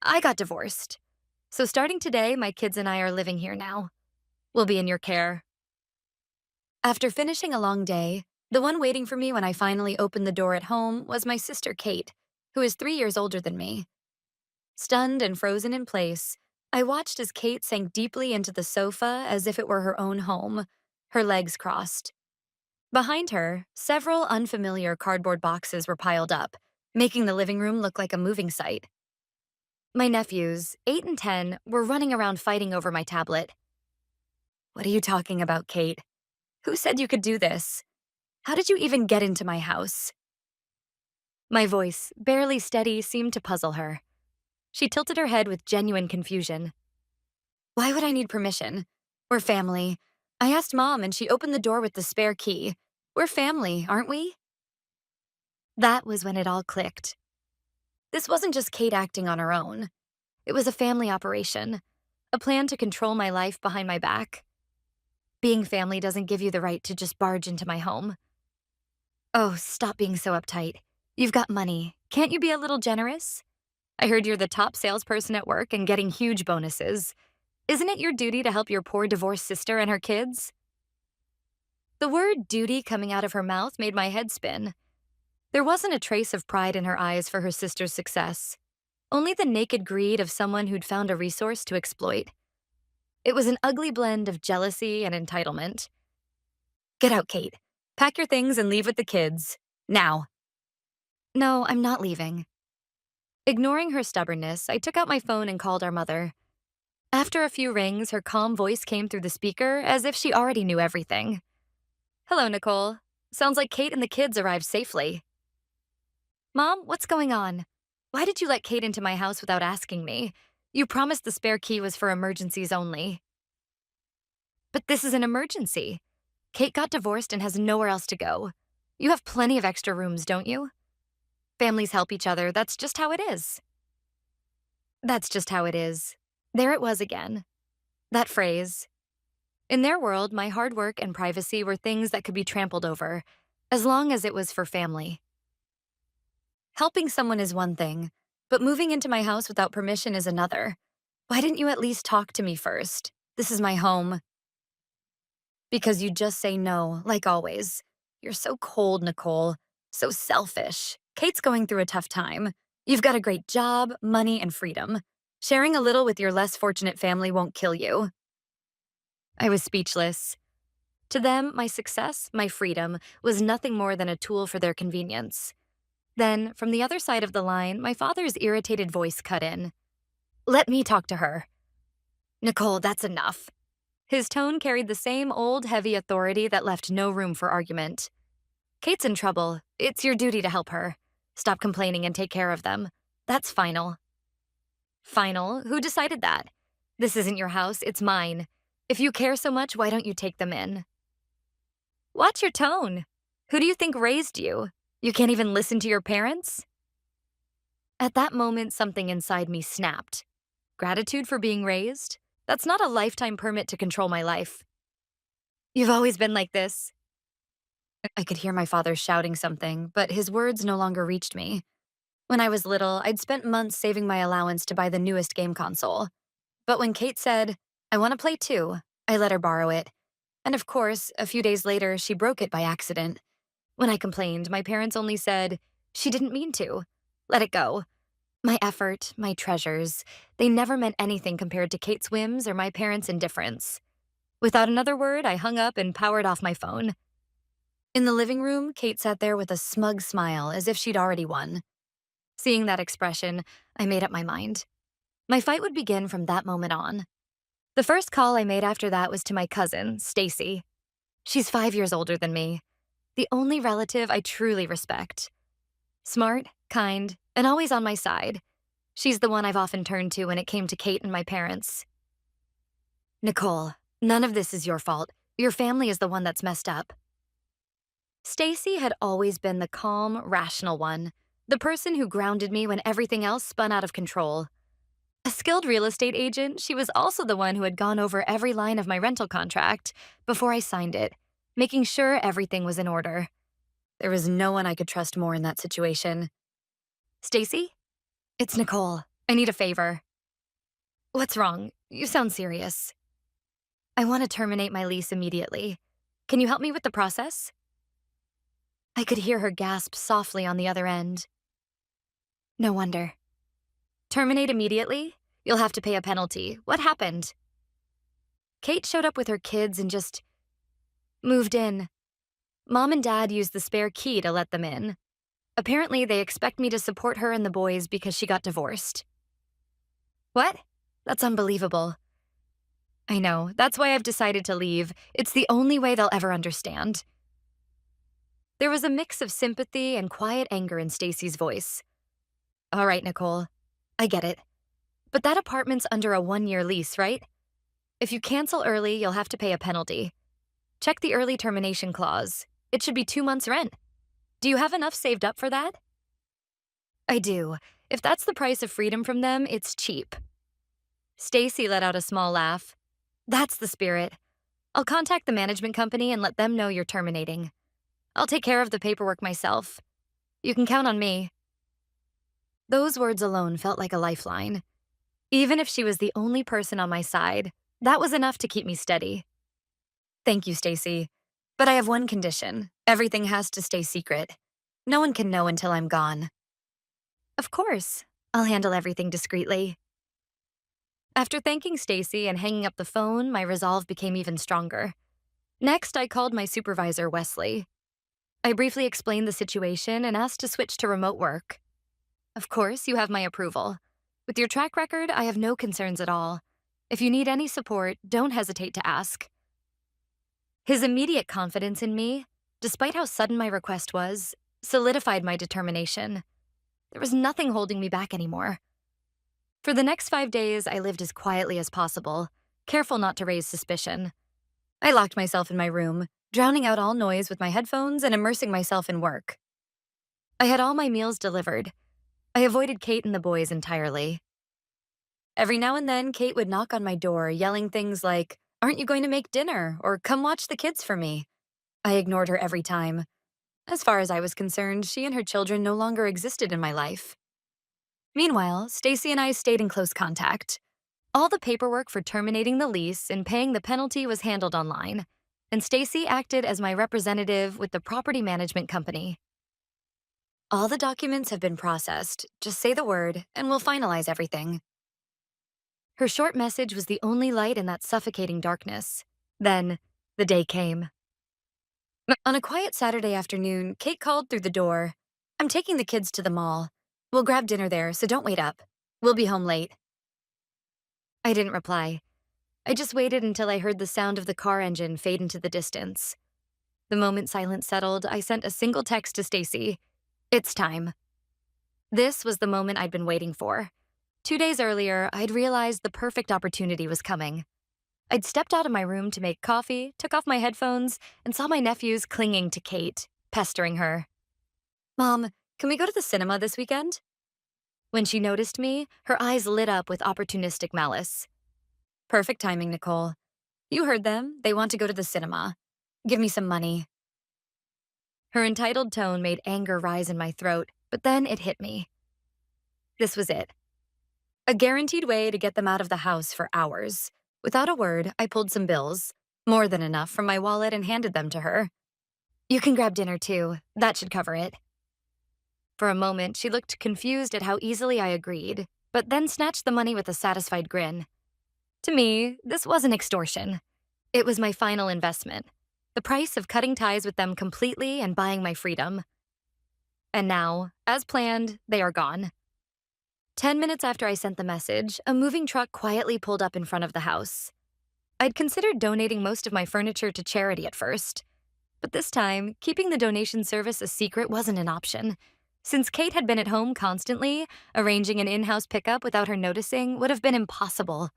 I got divorced. So starting today, my kids and I are living here now. We'll be in your care. After finishing a long day, the one waiting for me when I finally opened the door at home was my sister Kate, who is 3 years older than me. Stunned and frozen in place, I watched as Kate sank deeply into the sofa as if it were her own home, her legs crossed. Behind her, several unfamiliar cardboard boxes were piled up, making the living room look like a moving site. My nephews, 8 and 10, were running around fighting over my tablet. What are you talking about, Kate? Who said you could do this? How did you even get into my house? My voice, barely steady, seemed to puzzle her. She tilted her head with genuine confusion. Why would I need permission? We're family. I asked Mom and she opened the door with the spare key. We're family, aren't we? That was when it all clicked. This wasn't just Kate acting on her own. It was a family operation, a plan to control my life behind my back. Being family doesn't give you the right to just barge into my home. Oh, stop being so uptight. You've got money. Can't you be a little generous? I heard you're the top salesperson at work and getting huge bonuses. Isn't it your duty to help your poor divorced sister and her kids? The word duty coming out of her mouth made my head spin. There wasn't a trace of pride in her eyes for her sister's success, only the naked greed of someone who'd found a resource to exploit. It was an ugly blend of jealousy and entitlement. Get out, Kate. Pack your things and leave with the kids. Now. No, I'm not leaving. Ignoring her stubbornness, I took out my phone and called our mother. After a few rings, her calm voice came through the speaker as if she already knew everything. Hello, Nicole. Sounds like Kate and the kids arrived safely. Mom, what's going on? Why did you let Kate into my house without asking me? You promised the spare key was for emergencies only. But this is an emergency. Kate got divorced and has nowhere else to go. You have plenty of extra rooms, don't you? Families help each other. That's just how it is. That's just how it is. There it was again. That phrase. In their world, my hard work and privacy were things that could be trampled over, as long as it was for family. Helping someone is one thing, but moving into my house without permission is another. Why didn't you at least talk to me first? This is my home. Because you just say no, like always. You're so cold, Nicole. So selfish. Kate's going through a tough time. You've got a great job, money, and freedom. Sharing a little with your less fortunate family won't kill you. I was speechless. To them, my success, my freedom, was nothing more than a tool for their convenience. Then, from the other side of the line, my father's irritated voice cut in. Let me talk to her. Nicole, that's enough. His tone carried the same old, heavy authority that left no room for argument. Kate's in trouble. It's your duty to help her. Stop complaining and take care of them. That's final. Final? Who decided that? This isn't your house, it's mine. If you care so much, why don't you take them in? Watch your tone. Who do you think raised you? You can't even listen to your parents? At that moment, something inside me snapped. Gratitude for being raised? That's not a lifetime permit to control my life. You've always been like this. I could hear my father shouting something, but his words no longer reached me. When I was little, I'd spent months saving my allowance to buy the newest game console. But when Kate said, I want to play too, I let her borrow it. And of course, a few days later, she broke it by accident. When I complained, my parents only said, she didn't mean to. Let it go. My effort, my treasures, they never meant anything compared to Kate's whims or my parents' indifference. Without another word, I hung up and powered off my phone. In the living room, Kate sat there with a smug smile as if she'd already won. Seeing that expression, I made up my mind. My fight would begin from that moment on. The first call I made after that was to my cousin, Stacy. She's 5 years older than me, the only relative I truly respect. Smart, kind, and always on my side. She's the one I've often turned to when it came to Kate and my parents. Nicole, none of this is your fault. Your family is the one that's messed up. Stacy had always been the calm, rational one, the person who grounded me when everything else spun out of control. A skilled real estate agent, she was also the one who had gone over every line of my rental contract before I signed it, making sure everything was in order. There was no one I could trust more in that situation. Stacy? It's Nicole. I need a favor. What's wrong? You sound serious. I want to terminate my lease immediately. Can you help me with the process? I could hear her gasp softly on the other end. No wonder. Terminate immediately? You'll have to pay a penalty. What happened? Kate showed up with her kids and just moved in. Mom and Dad used the spare key to let them in. Apparently, they expect me to support her and the boys because she got divorced. What? That's unbelievable. I know. That's why I've decided to leave. It's the only way they'll ever understand. There was a mix of sympathy and quiet anger in Stacy's voice. All right, Nicole. I get it. But that apartment's under a 1-year lease, right? If you cancel early, you'll have to pay a penalty. Check the early termination clause. It should be 2 months' rent. Do you have enough saved up for that? I do. If that's the price of freedom from them, it's cheap. Stacy let out a small laugh. That's the spirit. I'll contact the management company and let them know you're terminating. I'll take care of the paperwork myself. You can count on me. Those words alone felt like a lifeline. Even if she was the only person on my side, that was enough to keep me steady. Thank you, Stacy. But I have one condition. Everything has to stay secret. No one can know until I'm gone. Of course. I'll handle everything discreetly. After thanking Stacy and hanging up the phone, my resolve became even stronger. Next, I called my supervisor, Wesley. I briefly explained the situation and asked to switch to remote work. Of course, you have my approval. With your track record, I have no concerns at all. If you need any support, don't hesitate to ask. His immediate confidence in me, despite how sudden my request was, solidified my determination. There was nothing holding me back anymore. For the next 5 days, I lived as quietly as possible, careful not to raise suspicion. I locked myself in my room, drowning out all noise with my headphones and immersing myself in work. I had all my meals delivered. I avoided Kate and the boys entirely. Every now and then, Kate would knock on my door, yelling things like, "Aren't you going to make dinner?" or "Come watch the kids for me." I ignored her every time. As far as I was concerned, she and her children no longer existed in my life. Meanwhile, Stacy and I stayed in close contact. All the paperwork for terminating the lease and paying the penalty was handled online, and Stacy acted as my representative with the property management company. All the documents have been processed. Just say the word, and we'll finalize everything. Her short message was the only light in that suffocating darkness. Then, the day came. On a quiet Saturday afternoon, Kate called through the door. "I'm taking the kids to the mall. We'll grab dinner there, so don't wait up. We'll be home late." I didn't reply. I just waited until I heard the sound of the car engine fade into the distance. The moment silence settled, I sent a single text to Stacy. It's time. This was the moment I'd been waiting for. 2 days earlier, I'd realized the perfect opportunity was coming. I'd stepped out of my room to make coffee, took off my headphones, and saw my nephews clinging to Kate, pestering her. "Mom, can we go to the cinema this weekend?" When she noticed me, her eyes lit up with opportunistic malice. Perfect timing, Nicole. You heard them. They want to go to the cinema. Give me some money. Her entitled tone made anger rise in my throat, but then it hit me. This was it. A guaranteed way to get them out of the house for hours. Without a word, I pulled some bills, more than enough, from my wallet and handed them to her. "You can grab dinner too. That should cover it." For a moment, she looked confused at how easily I agreed, but then snatched the money with a satisfied grin. To me, this wasn't extortion. It was my final investment, the price of cutting ties with them completely and buying my freedom. And now, as planned, they are gone. 10 minutes after I sent the message, a moving truck quietly pulled up in front of the house. I'd considered donating most of my furniture to charity at first, but this time, keeping the donation service a secret wasn't an option. Since Kate had been at home constantly, arranging an in-house pickup without her noticing would have been impossible.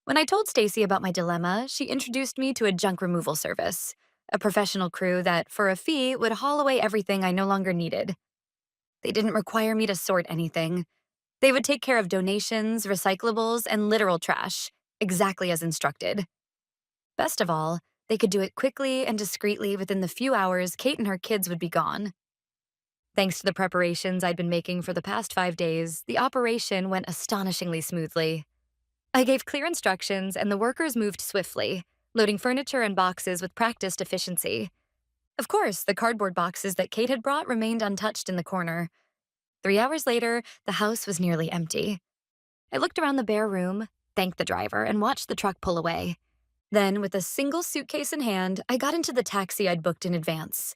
When I told Stacy about my dilemma, she introduced me to a junk removal service, a professional crew that, for a fee, would haul away everything I no longer needed. They didn't require me to sort anything. They would take care of donations, recyclables, and literal trash, exactly as instructed. Best of all, they could do it quickly and discreetly within the few hours Kate and her kids would be gone. Thanks to the preparations I'd been making for the past 5 days, the operation went astonishingly smoothly. I gave clear instructions, and the workers moved swiftly, loading furniture and boxes with practiced efficiency. Of course, the cardboard boxes that Kate had brought remained untouched in the corner. 3 hours later, the house was nearly empty. I looked around the bare room, thanked the driver, and watched the truck pull away. Then, with a single suitcase in hand, I got into the taxi I'd booked in advance.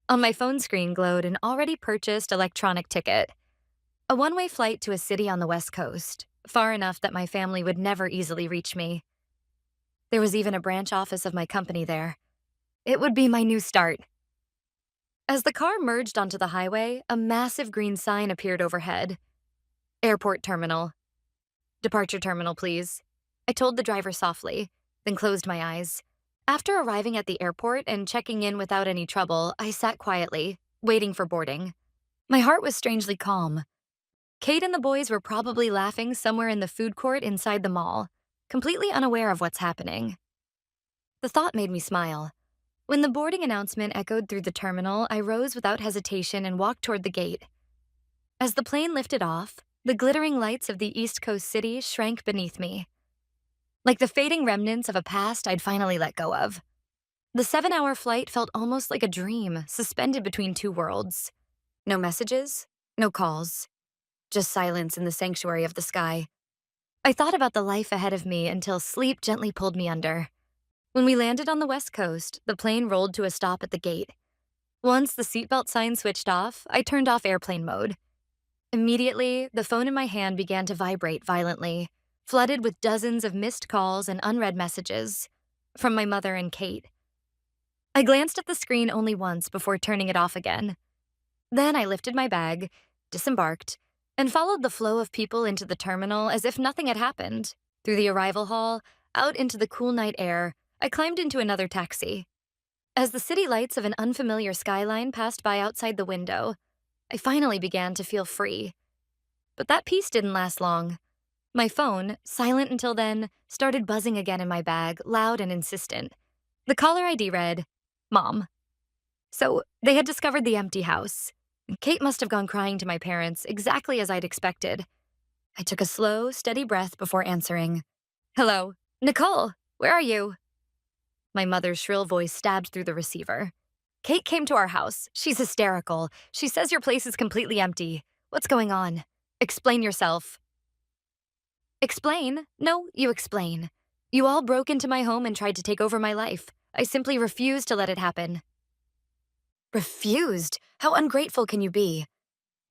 On my phone screen glowed an already purchased electronic ticket, a one-way flight to a city on the West Coast, far enough that my family would never easily reach me. There was even a branch office of my company there. It would be my new start. As the car merged onto the highway, a massive green sign appeared overhead. Airport terminal. Departure terminal, please. I told the driver softly, then closed my eyes. After arriving at the airport and checking in without any trouble, I sat quietly, waiting for boarding. My heart was strangely calm. Kate and the boys were probably laughing somewhere in the food court inside the mall, completely unaware of what's happening. The thought made me smile. When the boarding announcement echoed through the terminal, I rose without hesitation and walked toward the gate. As the plane lifted off, the glittering lights of the East Coast city shrank beneath me, like the fading remnants of a past I'd finally let go of. The 7-hour flight felt almost like a dream, suspended between two worlds. No messages, no calls, just silence in the sanctuary of the sky. I thought about the life ahead of me until sleep gently pulled me under. When we landed on the West Coast, the plane rolled to a stop at the gate. Once the seatbelt sign switched off, I turned off airplane mode. Immediately, the phone in my hand began to vibrate violently, flooded with dozens of missed calls and unread messages from my mother and Kate. I glanced at the screen only once before turning it off again. Then I lifted my bag, disembarked, and followed the flow of people into the terminal as if nothing had happened. Through the arrival hall, out into the cool night air, I climbed into another taxi. As the city lights of an unfamiliar skyline passed by outside the window, I finally began to feel free. But that peace didn't last long. My phone, silent until then, started buzzing again in my bag, loud and insistent. The caller ID read, Mom. So they had discovered the empty house. Kate must have gone crying to my parents, exactly as I'd expected. I took a slow, steady breath before answering. Hello, Nicole, where are you? My mother's shrill voice stabbed through the receiver. Kate came to our house. She's hysterical. She says your place is completely empty. What's going on? Explain yourself. Explain? No, you explain. You all broke into my home and tried to take over my life. I simply refused to let it happen. Refused? How ungrateful can you be?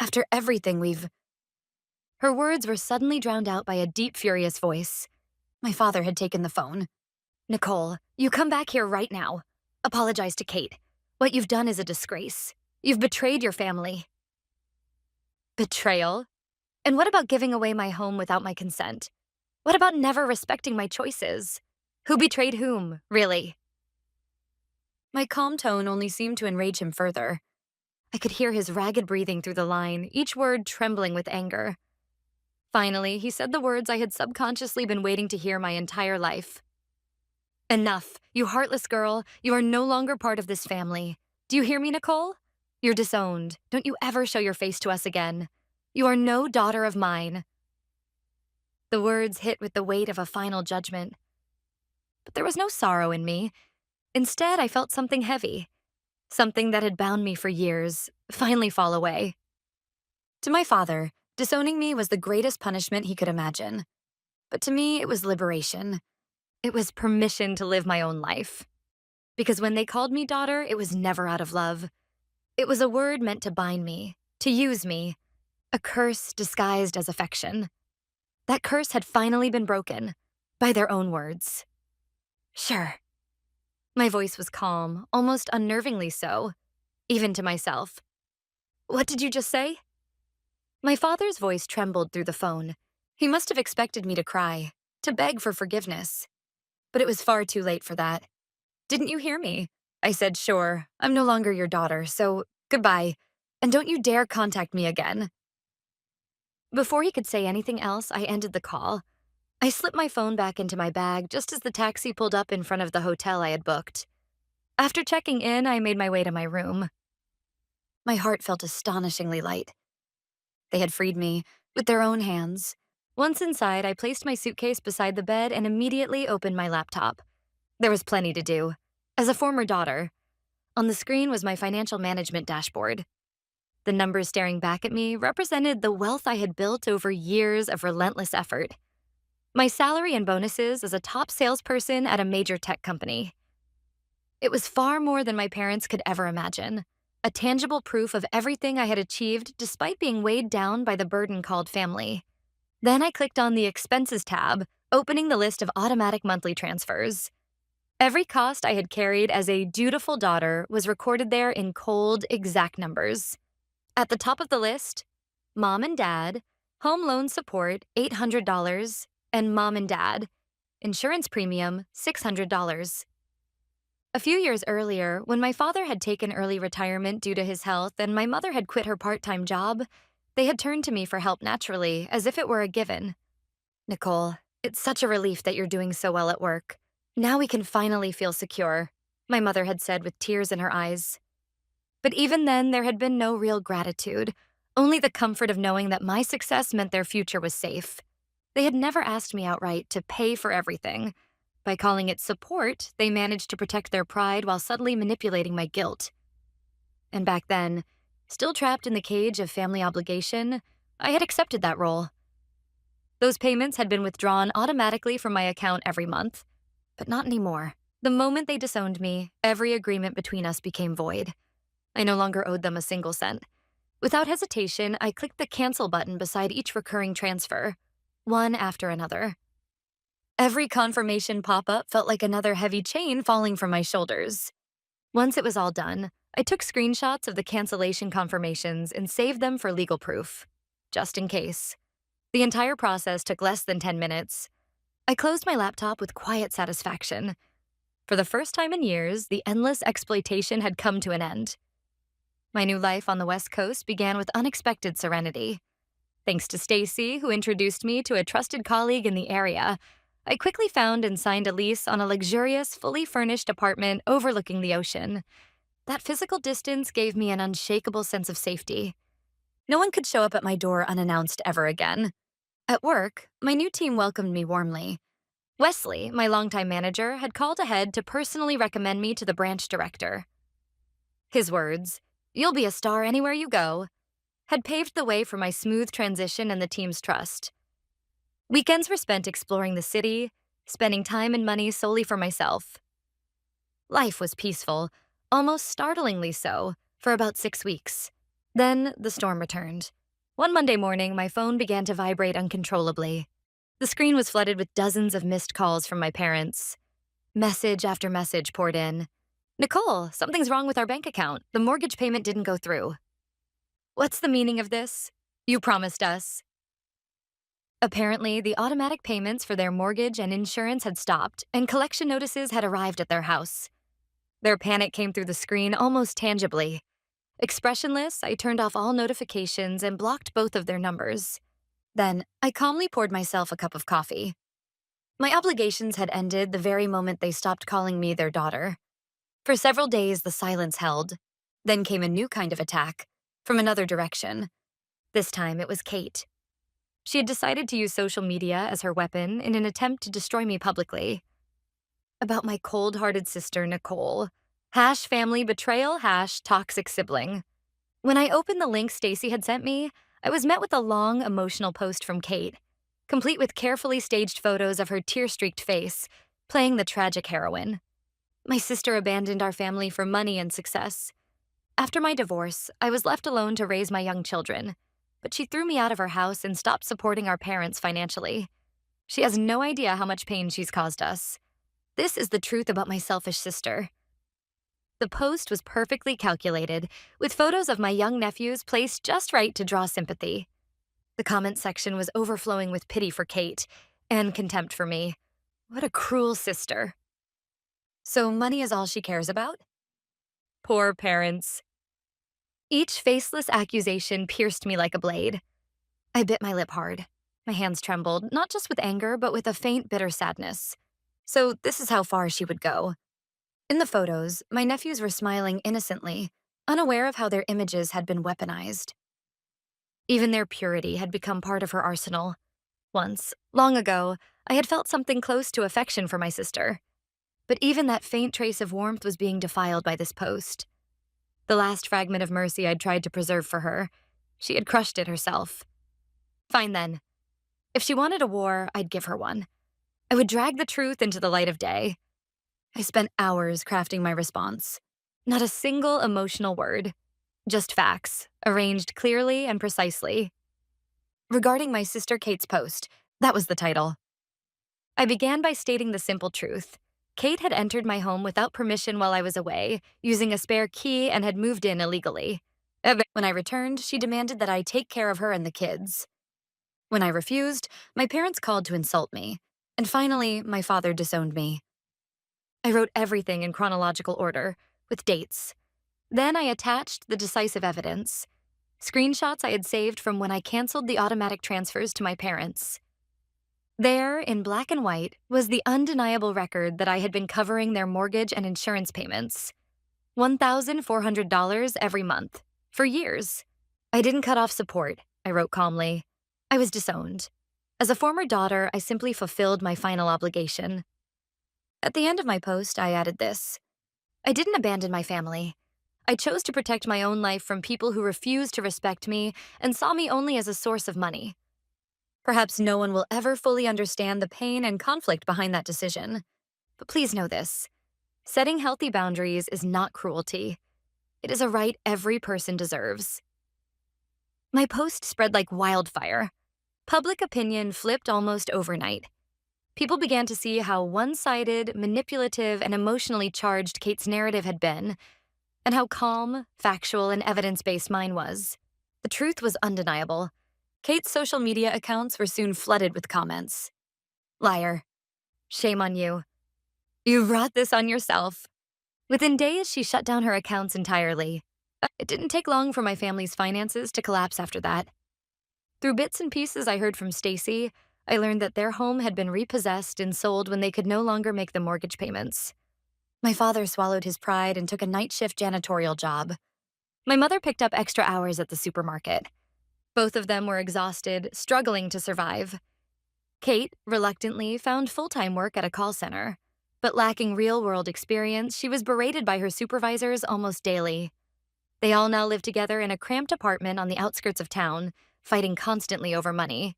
After everything we've... Her words were suddenly drowned out by a deep, furious voice. My father had taken the phone. Nicole, you come back here right now. Apologize to Kate. What you've done is a disgrace. You've betrayed your family. Betrayal? And what about giving away my home without my consent? What about never respecting my choices? Who betrayed whom, really? My calm tone only seemed to enrage him further. I could hear his ragged breathing through the line, each word trembling with anger. Finally, he said the words I had subconsciously been waiting to hear my entire life. Enough, you heartless girl. You are no longer part of this family. Do you hear me, Nicole? You're disowned. Don't you ever show your face to us again. You are no daughter of mine. The words hit with the weight of a final judgment. But there was no sorrow in me. Instead, I felt something heavy. Something that had bound me for years, finally fall away. To my father, disowning me was the greatest punishment he could imagine. But to me, it was liberation. It was permission to live my own life. Because when they called me daughter, it was never out of love. It was a word meant to bind me, to use me, a curse disguised as affection. That curse had finally been broken, by their own words. Sure. My voice was calm, almost unnervingly so, even to myself. What did you just say? My father's voice trembled through the phone. He must have expected me to cry, to beg for forgiveness. But it was far too late for that. Didn't you hear me? I said, sure, I'm no longer your daughter, so goodbye, and don't you dare contact me again. Before he could say anything else, I ended the call. I slipped my phone back into my bag just as the taxi pulled up in front of the hotel I had booked. After checking in, I made my way to my room. My heart felt astonishingly light. They had freed me with their own hands. Once inside, I placed my suitcase beside the bed and immediately opened my laptop. There was plenty to do. As a former daughter, on the screen was my financial management dashboard. The numbers staring back at me represented the wealth I had built over years of relentless effort. My salary and bonuses as a top salesperson at a major tech company. It was far more than my parents could ever imagine, a tangible proof of everything I had achieved despite being weighed down by the burden called family. Then I clicked on the Expenses tab, opening the list of automatic monthly transfers. Every cost I had carried as a dutiful daughter was recorded there in cold, exact numbers. At the top of the list, Mom and Dad, home loan support $800, and Mom and Dad, insurance premium $600. A few years earlier, when my father had taken early retirement due to his health and my mother had quit her part-time job, they had turned to me for help naturally, as if it were a given. Nicole, it's such a relief that you're doing so well at work. Now we can finally feel secure, my mother had said with tears in her eyes. But even then, there had been no real gratitude, only the comfort of knowing that my success meant their future was safe. They had never asked me outright to pay for everything. By calling it support, they managed to protect their pride while subtly manipulating my guilt. And back then, still trapped in the cage of family obligation, I had accepted that role. Those payments had been withdrawn automatically from my account every month, but not anymore. The moment they disowned me, every agreement between us became void. I no longer owed them a single cent. Without hesitation, I clicked the cancel button beside each recurring transfer, one after another. Every confirmation pop-up felt like another heavy chain falling from my shoulders. Once it was all done, I took screenshots of the cancellation confirmations and saved them for legal proof, just in case. The entire process took less than 10 minutes. I closed my laptop with quiet satisfaction. For the first time in years, the endless exploitation had come to an end. My new life on the West Coast began with unexpected serenity. Thanks to Stacy, who introduced me to a trusted colleague in the area, I quickly found and signed a lease on a luxurious, fully furnished apartment overlooking the ocean. That physical distance gave me an unshakable sense of safety. No one could show up at my door unannounced ever again. At work, my new team welcomed me warmly. Wesley, my longtime manager, had called ahead to personally recommend me to the branch director. His words, "You'll be a star anywhere you go," had paved the way for my smooth transition and the team's trust. Weekends were spent exploring the city, spending time and money solely for myself. Life was peaceful, almost startlingly so, for about 6 weeks. Then the storm returned. One Monday morning, my phone began to vibrate uncontrollably. The screen was flooded with dozens of missed calls from my parents. Message after message poured in. "Nicole, something's wrong with our bank account. The mortgage payment didn't go through." "What's the meaning of this? You promised us." Apparently, the automatic payments for their mortgage and insurance had stopped, and collection notices had arrived at their house. Their panic came through the screen almost tangibly. Expressionless, I turned off all notifications and blocked both of their numbers. Then, I calmly poured myself a cup of coffee. My obligations had ended the very moment they stopped calling me their daughter. For several days, the silence held. Then came a new kind of attack, from another direction. This time, it was Kate. She had decided to use social media as her weapon in an attempt to destroy me publicly. About my cold-hearted sister, Nicole. #family betrayal, #toxic sibling. When I opened the link Stacy had sent me, I was met with a long, emotional post from Kate, complete with carefully staged photos of her tear-streaked face, playing the tragic heroine. My sister abandoned our family for money and success. After my divorce, I was left alone to raise my young children, but she threw me out of her house and stopped supporting our parents financially. She has no idea how much pain she's caused us. This is the truth about my selfish sister. The post was perfectly calculated, with photos of my young nephews placed just right to draw sympathy. The comment section was overflowing with pity for Kate and contempt for me. What a cruel sister. So money is all she cares about? Poor parents. Each faceless accusation pierced me like a blade. I bit my lip hard. My hands trembled, not just with anger, but with a faint, bitter sadness. So this is how far she would go. In the photos, my nephews were smiling innocently, unaware of how their images had been weaponized. Even their purity had become part of her arsenal. Once, long ago, I had felt something close to affection for my sister, but even that faint trace of warmth was being defiled by this post. The last fragment of mercy I'd tried to preserve for her, she had crushed it herself. Fine then. If she wanted a war, I'd give her one. I would drag the truth into the light of day. I spent hours crafting my response. Not a single emotional word, just facts, arranged clearly and precisely. Regarding my sister Kate's post, that was the title. I began by stating the simple truth. Kate had entered my home without permission while I was away, using a spare key, and had moved in illegally. When I returned, she demanded that I take care of her and the kids. When I refused, my parents called to insult me, and finally, my father disowned me. I wrote everything in chronological order, with dates. Then I attached the decisive evidence, screenshots I had saved from when I canceled the automatic transfers to my parents. There, in black and white, was the undeniable record that I had been covering their mortgage and insurance payments. $1,400 every month, for years. I didn't cut off support, I wrote calmly. I was disowned. As a former daughter, I simply fulfilled my final obligation. At the end of my post, I added this. I didn't abandon my family. I chose to protect my own life from people who refused to respect me and saw me only as a source of money. Perhaps no one will ever fully understand the pain and conflict behind that decision. But please know this. Setting healthy boundaries is not cruelty. It is a right every person deserves. My post spread like wildfire. Public opinion flipped almost overnight. People began to see how one-sided, manipulative, and emotionally charged Kate's narrative had been, and how calm, factual, and evidence-based mine was. The truth was undeniable. Kate's social media accounts were soon flooded with comments. Liar. Shame on you. You brought this on yourself. Within days, she shut down her accounts entirely. It didn't take long for my family's finances to collapse after that. Through bits and pieces I heard from Stacy, I learned that their home had been repossessed and sold when they could no longer make the mortgage payments. My father swallowed his pride and took a night shift janitorial job. My mother picked up extra hours at the supermarket. Both of them were exhausted, struggling to survive. Kate, reluctantly, found full-time work at a call center. But lacking real-world experience, she was berated by her supervisors almost daily. They all now live together in a cramped apartment on the outskirts of town, fighting constantly over money.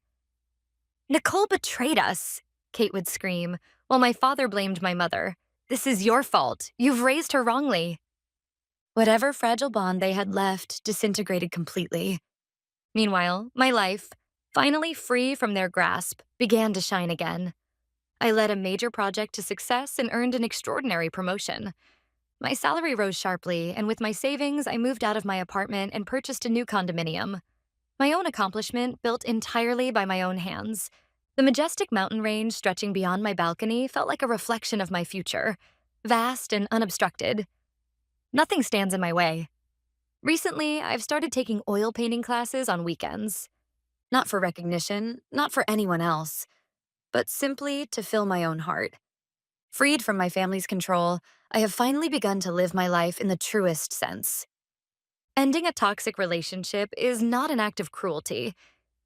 Nicole betrayed us, Kate would scream, while my father blamed my mother. This is your fault. You've raised her wrongly. Whatever fragile bond they had left disintegrated completely. Meanwhile, my life, finally free from their grasp, began to shine again. I led a major project to success and earned an extraordinary promotion. My salary rose sharply, and with my savings, I moved out of my apartment and purchased a new condominium. My own accomplishment, built entirely by my own hands. The majestic mountain range stretching beyond my balcony felt like a reflection of my future, vast and unobstructed. Nothing stands in my way. Recently, I've started taking oil painting classes on weekends. Not for recognition, not for anyone else, but simply to fill my own heart. Freed from my family's control, I have finally begun to live my life in the truest sense. Ending a toxic relationship is not an act of cruelty.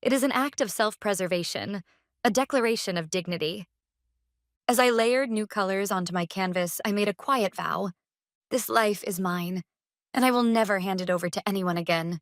It is an act of self-preservation, a declaration of dignity. As I layered new colors onto my canvas, I made a quiet vow. This life is mine, and I will never hand it over to anyone again.